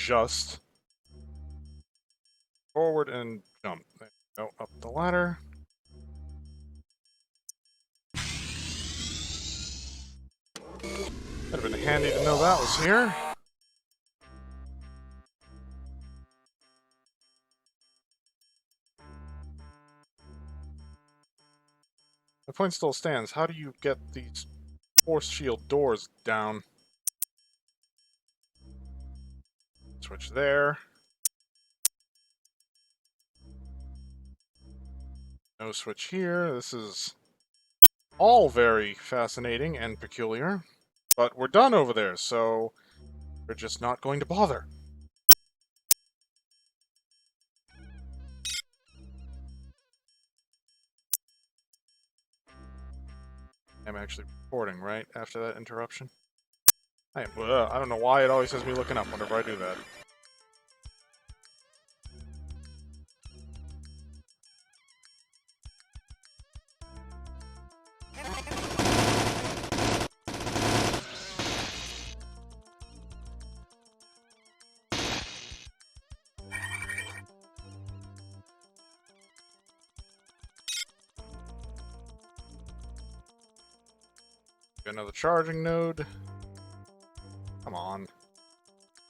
just forward and jump. There you go, up the ladder. Would have been handy to know that was here. The point still stands. How do you get these force shield doors down? Switch there. No switch here. This is all very fascinating and peculiar. But we're done over there, so we're just not going to bother. I'm actually recording, right, after that interruption? I don't know why it always has me looking up whenever I do that. Got another charging node. Come on.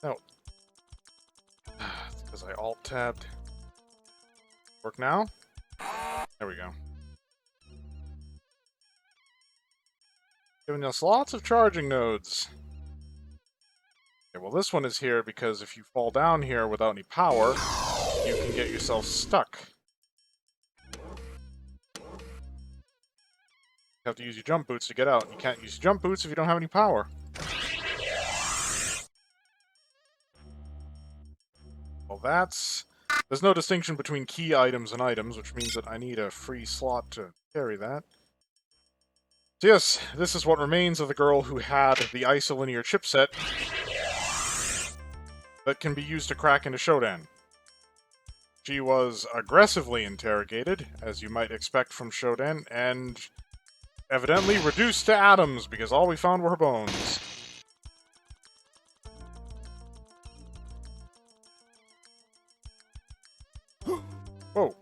No. It's because I alt-tabbed. Work now? There we go. Giving us lots of charging nodes. Okay, well this one is here because if you fall down here without any power, you can get yourself stuck. You have to use your jump boots to get out. You can't use jump boots if you don't have any power. Well, there's no distinction between key items and items, which means that I need a free slot to carry that. So yes, this is what remains of the girl who had the isolinear chipset that can be used to crack into Shodan. She was aggressively interrogated, as you might expect from Shodan, and evidently reduced to atoms, because all we found were her bones. Whoa.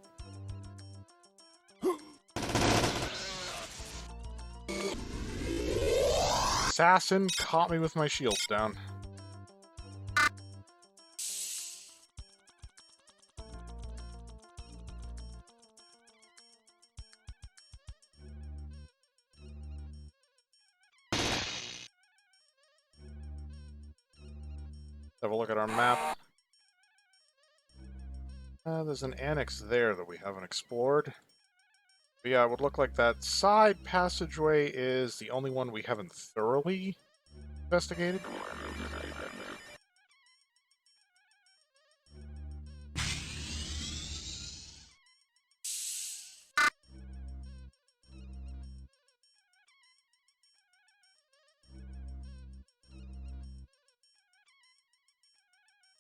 Assassin caught me with my shields down. Have a look at our map. There's an annex there that we haven't explored. But yeah, it would look like that side passageway is the only one we haven't thoroughly investigated.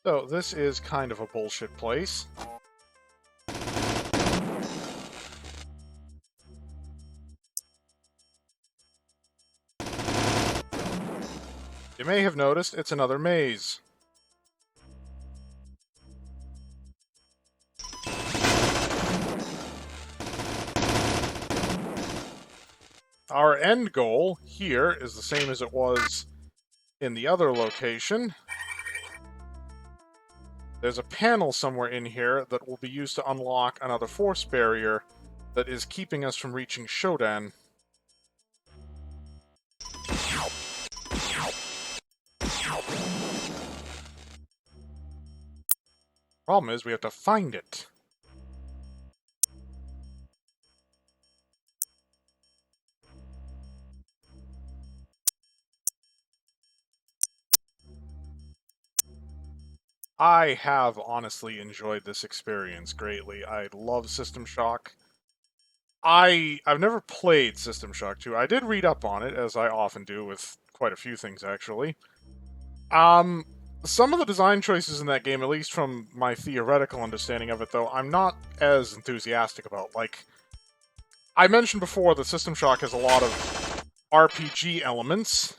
So, this is kind of a bullshit place. You may have noticed it's another maze. Our end goal here is the same as it was in the other location. There's a panel somewhere in here that will be used to unlock another force barrier that is keeping us from reaching Showdown. Problem is, we have to find it. I have honestly enjoyed this experience greatly. I love System Shock. I've never played System Shock 2. I did read up on it, as I often do with quite a few things, actually. Some of the design choices in that game, at least from my theoretical understanding of it, though, I'm not as enthusiastic about. Like, I mentioned before that System Shock has a lot of RPG elements.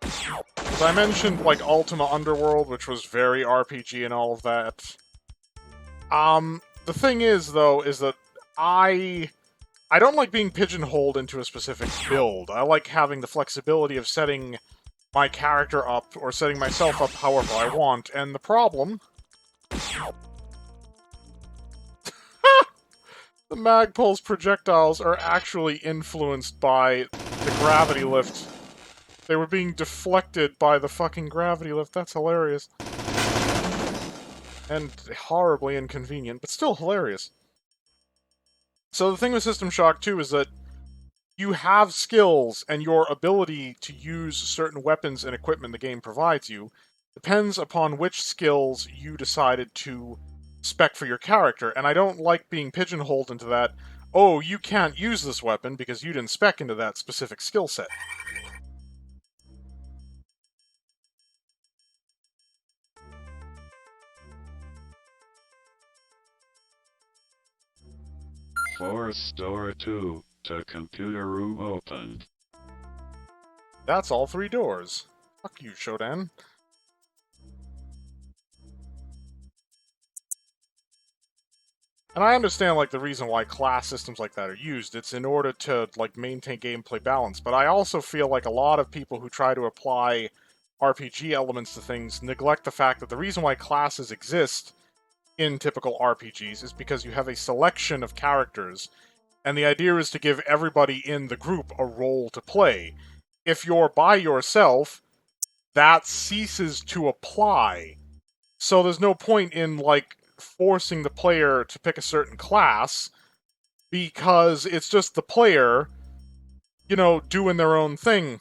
As I mentioned, like, Ultima Underworld, which was very RPG and all of that. The thing is, though, is that I don't like being pigeonholed into a specific build. I like having the flexibility of setting my character up, or setting myself up however I want, and the problem... The Magpul's projectiles are actually influenced by the gravity lift. They were being deflected by the fucking gravity lift. That's hilarious. And horribly inconvenient, but still hilarious. So the thing with System Shock 2 is that you have skills, and your ability to use certain weapons and equipment the game provides you depends upon which skills you decided to spec for your character, and I don't like being pigeonholed into that, oh, you can't use this weapon because you didn't spec into that specific skill set. Force door 2 to computer room opened. That's all 3 doors. Fuck you, Shodan. And I understand, like, the reason why class systems like that are used. It's in order to, like, maintain gameplay balance. But I also feel like a lot of people who try to apply RPG elements to things neglect the fact that the reason why classes exist in typical RPGs is because you have a selection of characters, and the idea is to give everybody in the group a role to play. If you're by yourself, that ceases to apply. So there's no point in, like, forcing the player to pick a certain class, because it's just the player, you know, doing their own thing.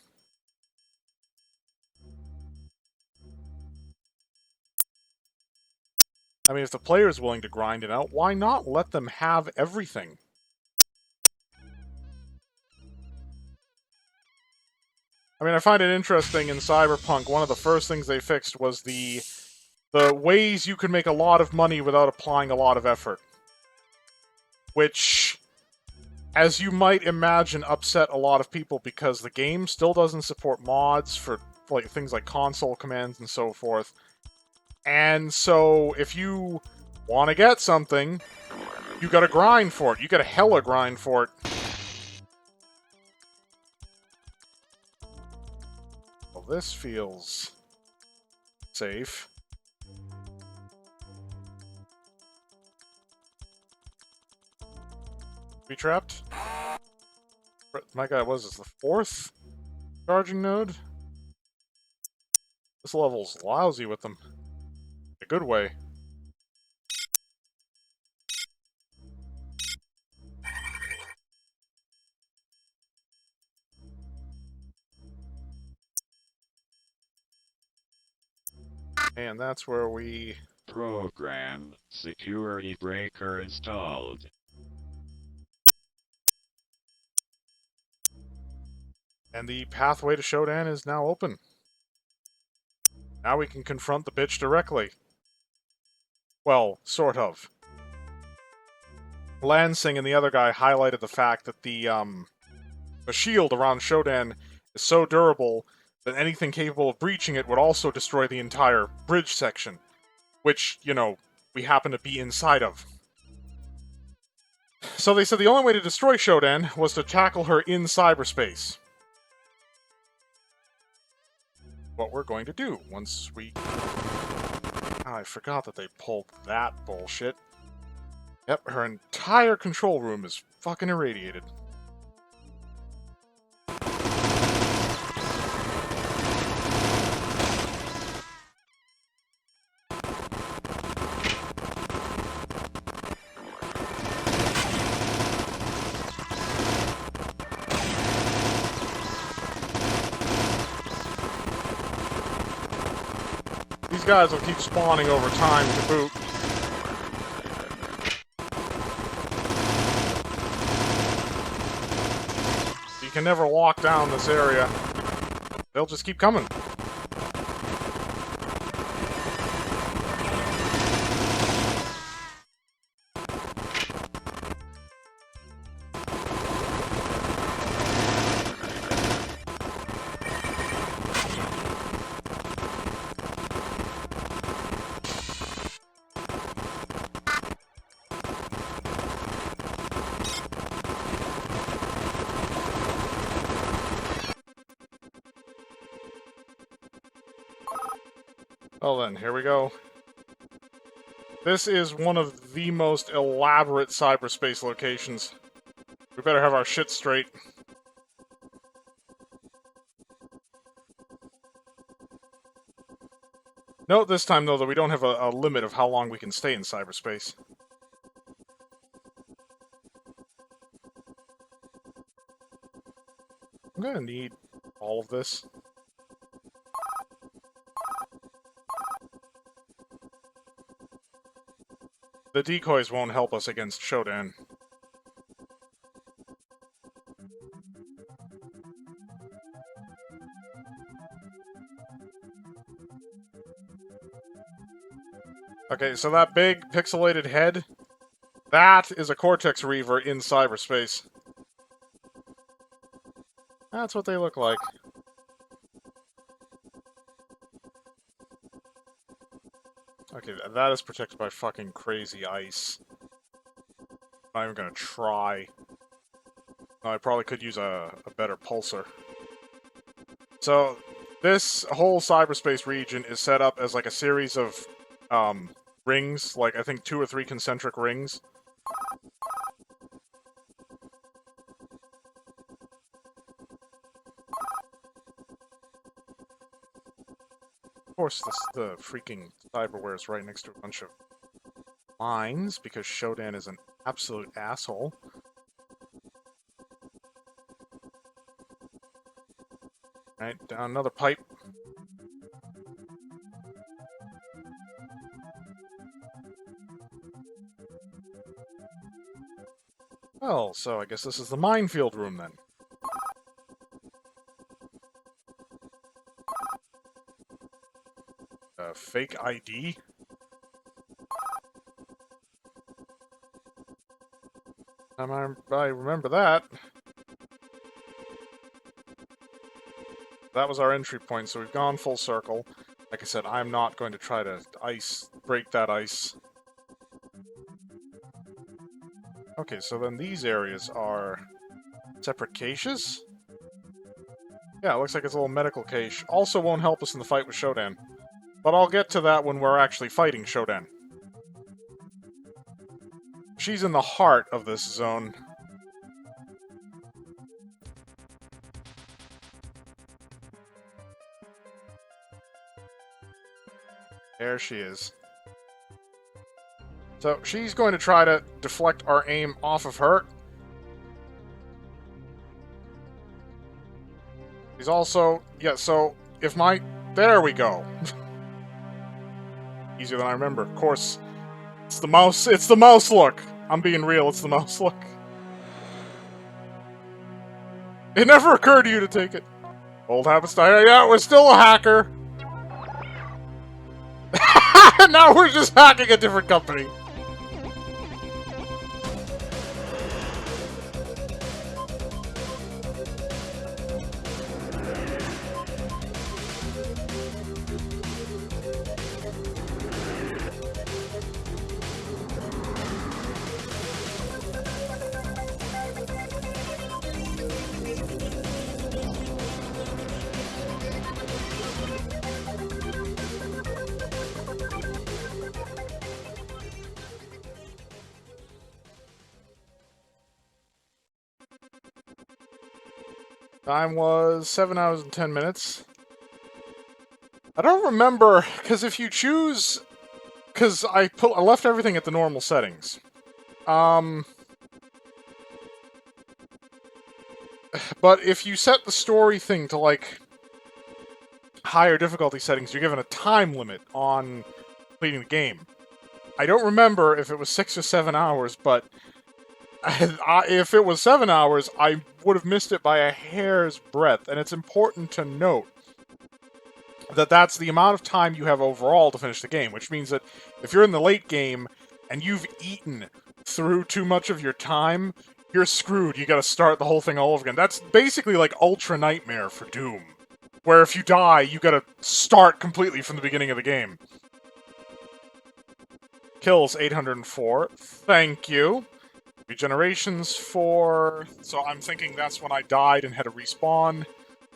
I mean, if the player is willing to grind it out, why not let them have everything? I mean, I find it interesting in Cyberpunk, one of the first things they fixed was the ways you can make a lot of money without applying a lot of effort. Which, as you might imagine, upset a lot of people because the game still doesn't support mods for like things like console commands and so forth. And so, if you want to get something, you gotta grind for it. You gotta hella grind for it. Well, this feels safe. Be trapped? My god, what is this, the 4th charging node? This level's lousy with them. In a good way. And that's where we... Program security breaker installed. And the pathway to Shodan is now open. Now we can confront the bitch directly. Well, sort of. Lansing and the other guy highlighted the fact that the shield around Shodan is so durable that anything capable of breaching it would also destroy the entire bridge section. Which, you know, we happen to be inside of. So they said the only way to destroy Shodan was to tackle her in cyberspace. What we're going to do once we... I forgot that they pulled that bullshit. Yep, her entire control room is fucking irradiated. These guys will keep spawning over time to boot. You can never lock down this area. They'll just keep coming. Well then, here we go. This is one of the most elaborate cyberspace locations. We better have our shit straight. Note this time, though, that we don't have a limit of how long we can stay in cyberspace. I'm gonna need all of this. The decoys won't help us against Showdown. Okay, so that big pixelated head, that is a Cortex Reaver in cyberspace. That's what they look like. Okay, that is protected by fucking crazy ice. I'm not even gonna try. I probably could use a better pulsar. So, this whole cyberspace region is set up as like a series of rings, like I think 2 or 3 concentric rings. Of course, the freaking cyberware is right next to a bunch of mines, because Shodan is an absolute asshole. Alright, down another pipe. Well, so I guess this is the minefield room then. Fake ID? I remember that. That was our entry point, so we've gone full circle. Like I said, I'm not going to try to break that ice. Okay, so then these areas are separate caches? Yeah, it looks like it's a little medical cache. Also won't help us in the fight with Shodan. But I'll get to that when we're actually fighting Shodan. She's in the heart of this zone. There she is. So she's going to try to deflect our aim off of her. He's also... yeah, so if my... there we go. Easier than I remember. Of course, it's the mouse look. I'm being real, it's the mouse look. It never occurred to you to take it. Old habits die. Yeah, we're still a hacker. Now we're just hacking a different company. Time was 7 hours and 10 minutes. I don't remember, because if you choose... because I left everything at the normal settings. But if you set the story thing to, like, higher difficulty settings, you're given a time limit on completing the game. I don't remember if it was 6 or 7 hours, but... if it was 7 hours, I would have missed it by a hair's breadth, and it's important to note that that's the amount of time you have overall to finish the game, which means that if you're in the late game and you've eaten through too much of your time, you're screwed. You gotta start the whole thing all over again. That's basically like Ultra Nightmare for Doom, where if you die, you gotta start completely from the beginning of the game. Kills 804. Thank you. Regenerations 4, so I'm thinking that's when I died and had a respawn.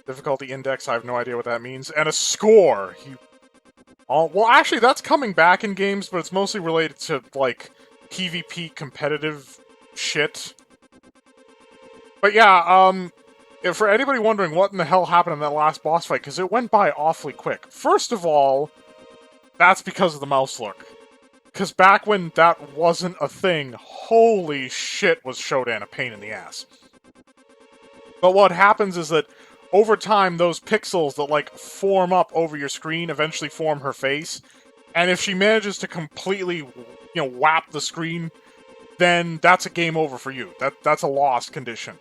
Difficulty index, I have no idea what that means. And a score! Well, actually, that's coming back in games, but it's mostly related to, like, PvP competitive shit. But yeah, for anybody wondering what in the hell happened in that last boss fight, because it went by awfully quick. First of all, that's because of the mouse look. Because back when that wasn't a thing, holy shit was Showdown a pain in the ass. But what happens is that over time, those pixels that, like, form up over your screen eventually form her face. And if she manages to completely, whap the screen, then that's a game over for you. That's a lost condition.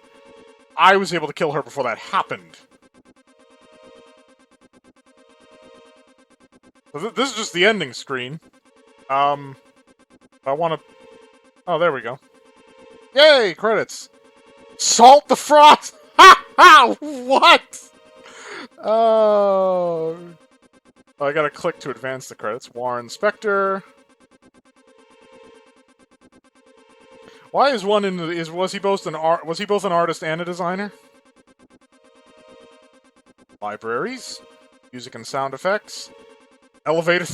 I was able to kill her before that happened. So this is just the ending screen. I want to... Oh, there we go. Yay! Credits! Salt the Frost! Ha ha! What? Oh... I gotta click to advance the credits. Warren Spector. Why is one in the... Was he both an artist and a designer? Libraries. Music and sound effects. Elevator...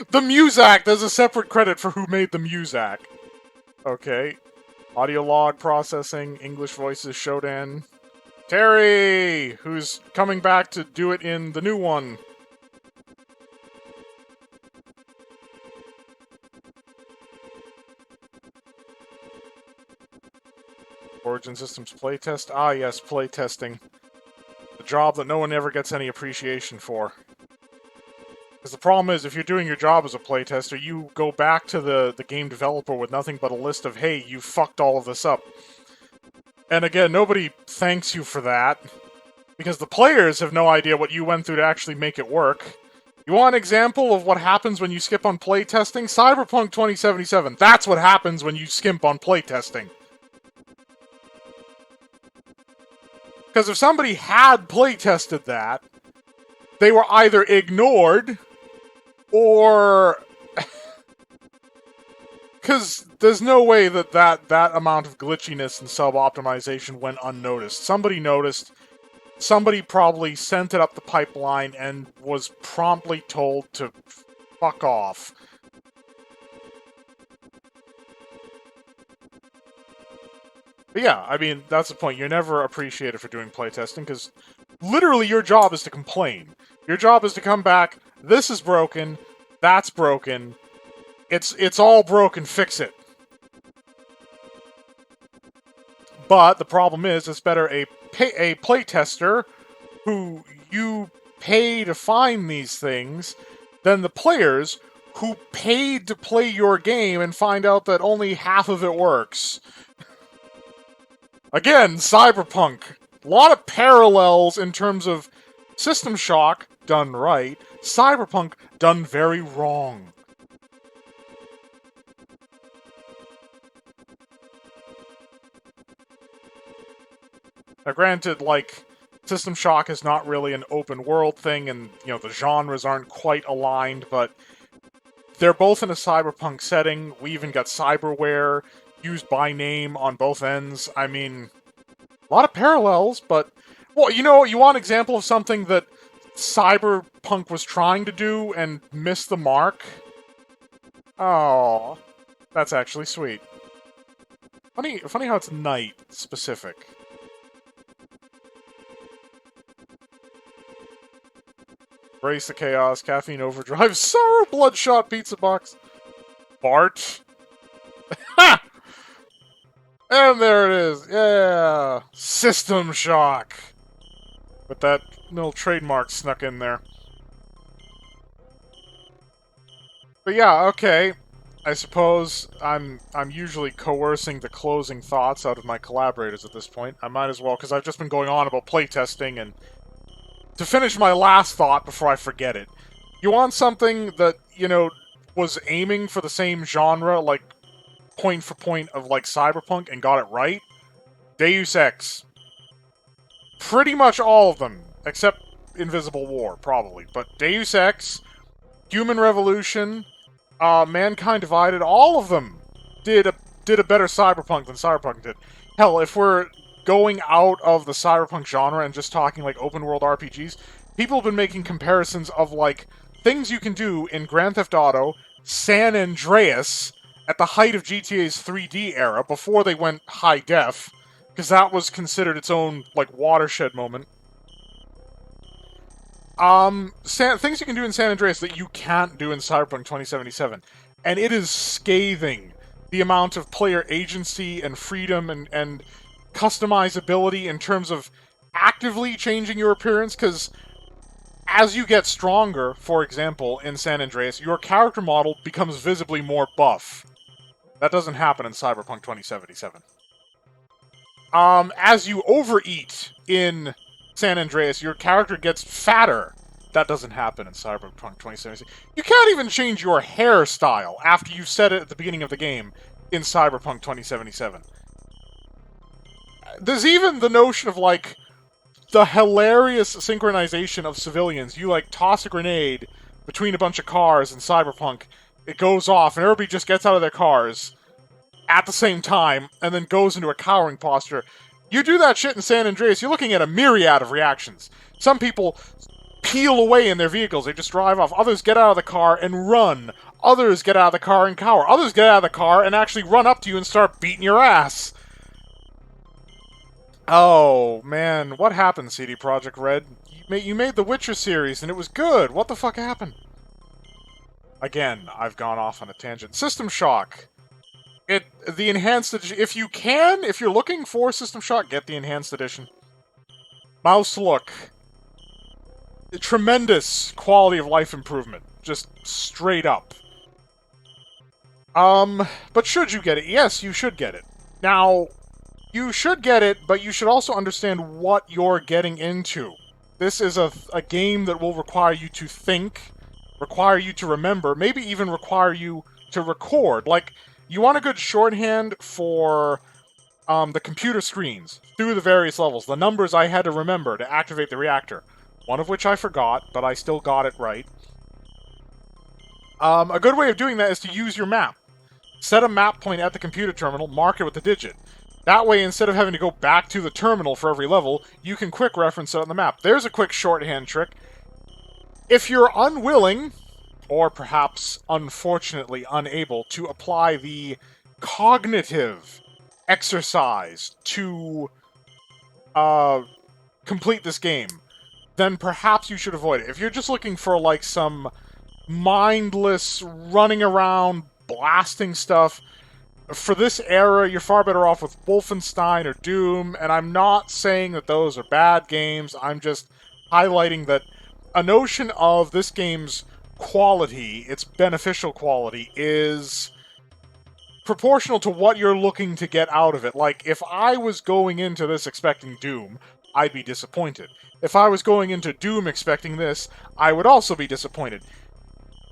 The Muzak! There's a separate credit for who made the Muzak. Okay. Audio log processing, English voices, Shodan. Terry! Who's coming back to do it in the new one. Origin Systems playtest? Ah, yes, playtesting. The job that no one ever gets any appreciation for. Because the problem is, if you're doing your job as a playtester, you go back to the game developer with nothing but a list of, hey, you fucked all of this up. And again, nobody thanks you for that. Because the players have no idea what you went through to actually make it work. You want an example of what happens when you skip on playtesting? Cyberpunk 2077. That's what happens when you skimp on playtesting. Because if somebody had playtested that, they were either ignored, or... Because there's no way that amount of glitchiness and sub-optimization went unnoticed. Somebody noticed, somebody probably sent it up the pipeline and was promptly told to fuck off. But yeah, I mean, that's the point. You're never appreciated for doing playtesting, because literally your job is to complain. Your job is to come back, this is broken, that's broken, it's all broken, fix it. But the problem is, it's better a playtester who you pay to find these things than the players who paid to play your game and find out that only half of it works. Again, Cyberpunk. A lot of parallels in terms of System Shock done right, Cyberpunk done very wrong. Now granted, like, System Shock is not really an open world thing, and, the genres aren't quite aligned, but they're both in a cyberpunk setting. We even got cyberware used by name on both ends. I mean, a lot of parallels, but... Well, you want an example of something that Cyberpunk was trying to do and missed the mark? Oh, that's actually sweet. Funny how it's night specific. Brace the chaos, caffeine overdrive, sorrow, bloodshot pizza box. Bart. Ha! And there it is. Yeah, System Shock. With that little trademark snuck in there. But yeah, okay. I suppose I'm usually coercing the closing thoughts out of my collaborators at this point. I might as well, because I've just been going on about playtesting, and to finish my last thought before I forget it. You want something that, was aiming for the same genre, like, point for point of, like, Cyberpunk, and got it right? Deus Ex. Pretty much all of them, except Invisible War, probably. But Deus Ex, Human Revolution, Mankind Divided, all of them did a better Cyberpunk than Cyberpunk did. Hell, if we're going out of the Cyberpunk genre and just talking like open world RPGs, people have been making comparisons of like things you can do in Grand Theft Auto, San Andreas, at the height of GTA's 3D era, before they went high def, because that was considered its own, like, watershed moment. Things you can do in San Andreas that you can't do in Cyberpunk 2077. And it is scathing, the amount of player agency and freedom and customizability in terms of actively changing your appearance, because as you get stronger, for example, in San Andreas, your character model becomes visibly more buff. That doesn't happen in Cyberpunk 2077. As you overeat in San Andreas, your character gets fatter. That doesn't happen in Cyberpunk 2077. You can't even change your hairstyle after you set it at the beginning of the game in Cyberpunk 2077. There's even the notion of, like, the hilarious synchronization of civilians. You, like, toss a grenade between a bunch of cars in Cyberpunk, it goes off, and everybody just gets out of their cars at the same time, and then goes into a cowering posture. You do that shit in San Andreas, you're looking at a myriad of reactions. Some people peel away in their vehicles, they just drive off. Others get out of the car and run. Others get out of the car and cower. Others get out of the car and actually run up to you and start beating your ass. Oh, man, what happened, CD Projekt Red? You made the Witcher series, and it was good. What the fuck happened? Again, I've gone off on a tangent. System Shock. The Enhanced Edition. If you're looking for System Shock, get the Enhanced Edition. Mouse look. Tremendous quality of life improvement. Just straight up. But should you get it? Yes, you should get it. Now, you should get it, but you should also understand what you're getting into. This is a game that will require you to think, require you to remember, maybe even require you to record. Like, you want a good shorthand for the computer screens through the various levels. The numbers I had to remember to activate the reactor. One of which I forgot, but I still got it right. A good way of doing that is to use your map. Set a map point at the computer terminal, mark it with a digit. That way, instead of having to go back to the terminal for every level, you can quick reference it on the map. There's a quick shorthand trick. If you're unwilling, or perhaps unfortunately unable, to apply the cognitive exercise to complete this game, then perhaps you should avoid it. If you're just looking for, like, some mindless running around, blasting stuff, for this era, you're far better off with Wolfenstein or Doom, and I'm not saying that those are bad games, I'm just highlighting that a notion of this game's quality, its beneficial quality, is proportional to what you're looking to get out of it. Like, if I was going into this expecting Doom, I'd be disappointed. If I was going into Doom expecting this, I would also be disappointed.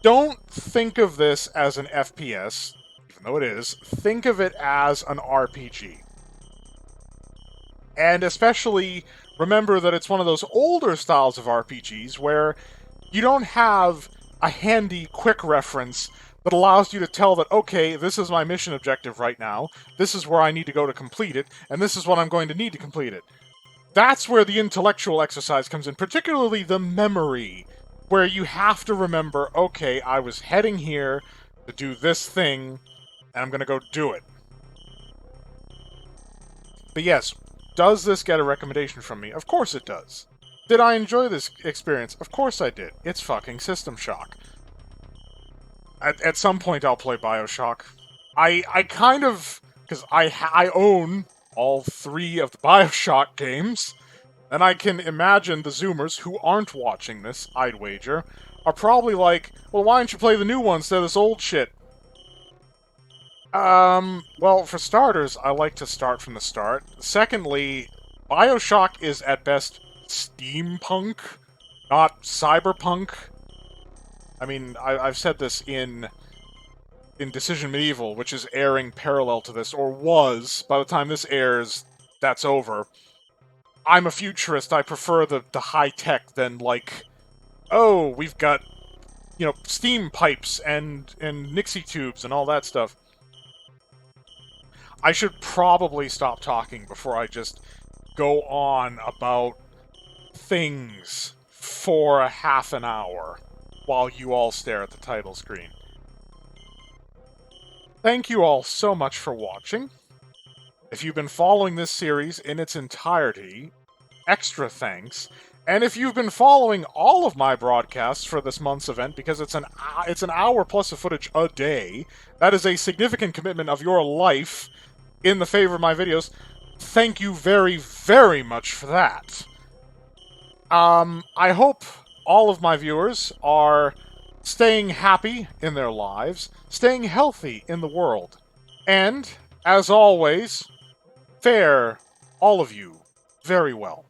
Don't think of this as an FPS, even though it is. Think of it as an RPG. And especially, remember that it's one of those older styles of RPGs where you don't have a handy quick reference that allows you to tell that, okay, this is my mission objective right now, this is where I need to go to complete it, and this is what I'm going to need to complete it. That's where the intellectual exercise comes in, particularly the memory, where you have to remember, okay, I was heading here to do this thing, and I'm going to go do it. But yes, does this get a recommendation from me? Of course it does. Did I enjoy this experience? Of course I did. It's fucking System Shock. At some point I'll play BioShock. I kind of... because I own all 3 of the BioShock games, and I can imagine the Zoomers who aren't watching this, I'd wager, are probably like, well, why don't you play the new ones instead of this old shit? Well, for starters, I like to start from the start. Secondly, BioShock is at best steampunk, not cyberpunk. I mean, I've said this in Decision Medieval, which is airing parallel to this, or was. By the time this airs, that's over. I'm a futurist. I prefer the high-tech than, like, oh, we've got, you know, steam pipes and Nixie tubes and all that stuff. I should probably stop talking before I just go on about things for a half an hour. while you all stare at the title screen. Thank you all so much for watching. If you've been following this series in its entirety, extra thanks. And if you've been following all of my broadcasts for this month's event, because it's an hour plus of footage a day, that is a significant commitment of your life in the favor of my videos. Thank you very, very much for that. I hope all of my viewers are staying happy in their lives, staying healthy in the world, and, as always, fare all of you very well.